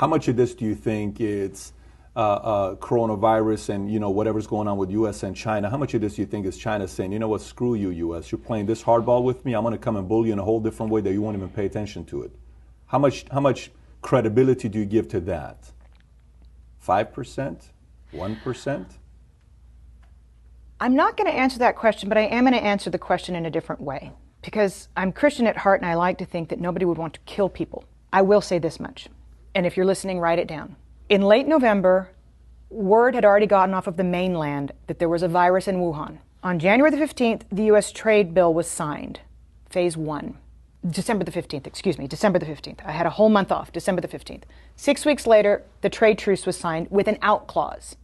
How much of this do you think it's coronavirus and whatever's going on with U.S. and China? How much of this do you think is China saying, you know what, screw you, U.S. You're playing this hardball with me. I'm going to come and bully you in a whole different way that you won't even pay attention to it. How much credibility do you give to that? 5%? 1%? I'm not going to answer that question, but I am going to answer the question in a different way. Because I'm Christian at heart and I like to think that nobody would want to kill people. I will say this much, and if you're listening, write it down. In late November, word had already gotten off of the mainland that there was a virus in Wuhan. On January the 15th, the U.S. trade bill was signed, phase 1. December the 15th. I had a whole month off, December the 15th. 6 weeks later, the trade truce was signed with an out clause,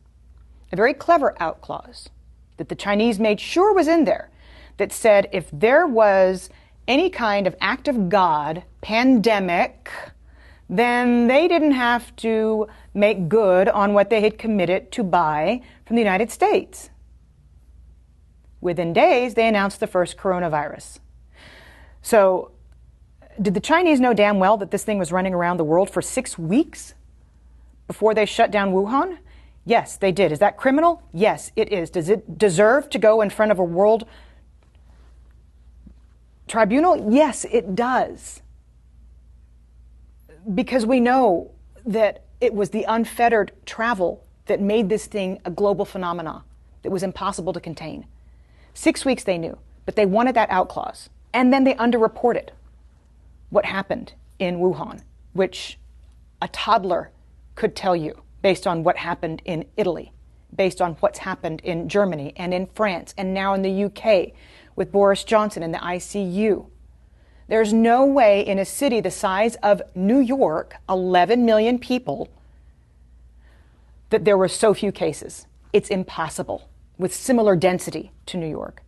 a very clever out clause that the Chinese made sure was in there, that said if there was any kind of act of God, pandemic, then they didn't have to make good on what they had committed to buy from the United States. Within days, they announced the first coronavirus. So, did the Chinese know damn well that this thing was running around the world for 6 weeks before they shut down Wuhan? Yes, they did. Is that criminal? Yes, it is. Does it deserve to go in front of a world tribunal? Yes, it does. Because we know that it was the unfettered travel that made this thing a global phenomenon that was impossible to contain. 6 weeks they knew, but they wanted that out clause. And then they underreported what happened in Wuhan, which a toddler could tell you based on what happened in Italy, based on what's happened in Germany and in France and now in the UK with Boris Johnson in the ICU. There's no way in a city the size of New York, 11 million people, that there were so few cases. It's impossible with similar density to New York.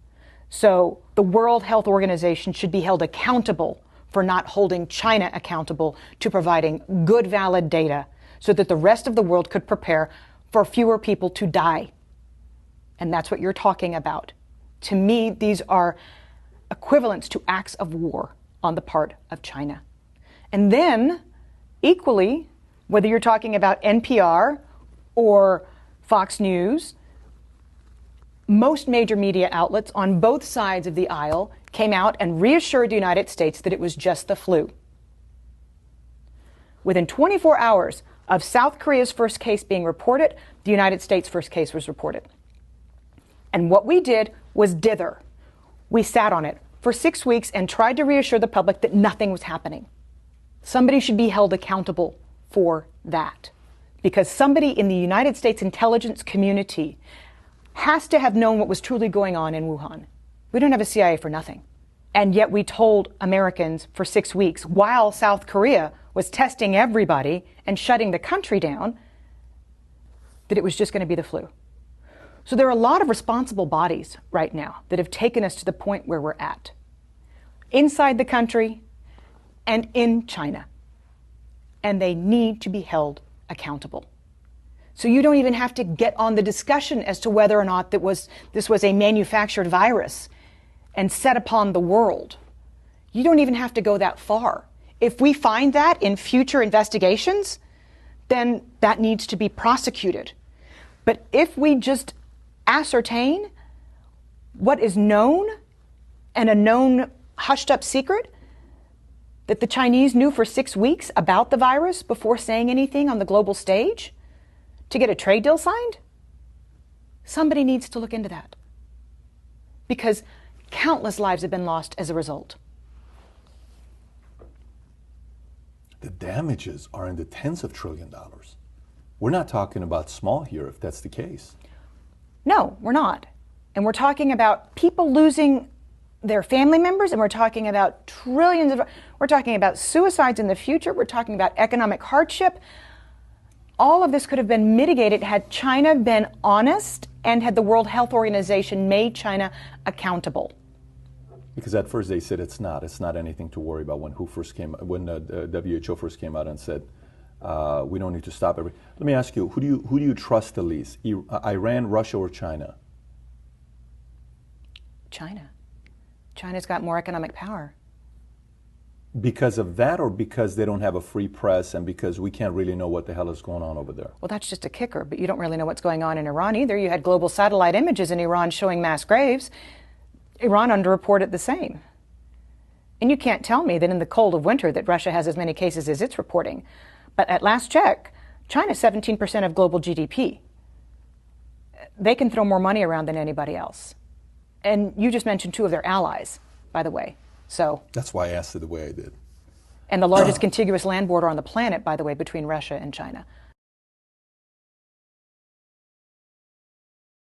So the World Health Organization should be held accountable for not holding China accountable to providing good, valid data so that the rest of the world could prepare for fewer people to die. And that's what you're talking about. To me, these are equivalents to acts of war on the part of China. And then, equally, whether you're talking about NPR or Fox News, most major media outlets on both sides of the aisle came out and reassured the United States that it was just the flu. Within 24 hours of South Korea's first case being reported, the United States' first case was reported. And what we did was dither. We sat on it for 6 weeks and tried to reassure the public that nothing was happening. Somebody should be held accountable for that, because somebody in the United States intelligence community has to have known what was truly going on in Wuhan. We don't have a CIA for nothing. And yet we told Americans for 6 weeks, while South Korea was testing everybody and shutting the country down, that it was just going to be the flu. So there are a lot of responsible bodies right now that have taken us to the point where we're at, inside the country and in China. And they need to be held accountable. So you don't even have to get on the discussion as to whether or not this was a manufactured virus and set upon the world. You don't even have to go that far. If we find that in future investigations, then that needs to be prosecuted. But if we just ascertain what is known and a known hushed up secret that the Chinese knew for 6 weeks about the virus before saying anything on the global stage to get a trade deal signed, somebody needs to look into that, because countless lives have been lost as a result. The damages are in the tens of trillions of dollars. We're not talking about small here if that's the case. No, we're not. And we're talking about people losing their family members, and we're talking about we're talking about suicides in the future, we're talking about economic hardship. All of this could have been mitigated had China been honest and had the World Health Organization made China accountable. Because at first they said it's not anything to worry about when the WHO first came out and said, we don't need to stop everything. Let me ask you, who do you trust the least? Iran, Russia, or China? China. China's got more economic power. Because of that, or because they don't have a free press and because we can't really know what the hell is going on over there? Well, that's just a kicker, but you don't really know what's going on in Iran either. You had global satellite images in Iran showing mass graves. Iran underreported the same. And you can't tell me that in the cold of winter that Russia has as many cases as it's reporting. But at last check, China's 17% of global GDP. They can throw more money around than anybody else. And you just mentioned two of their allies, by the way. So that's why I asked it the way I did. And the largest contiguous land border on the planet, by the way, between Russia and China.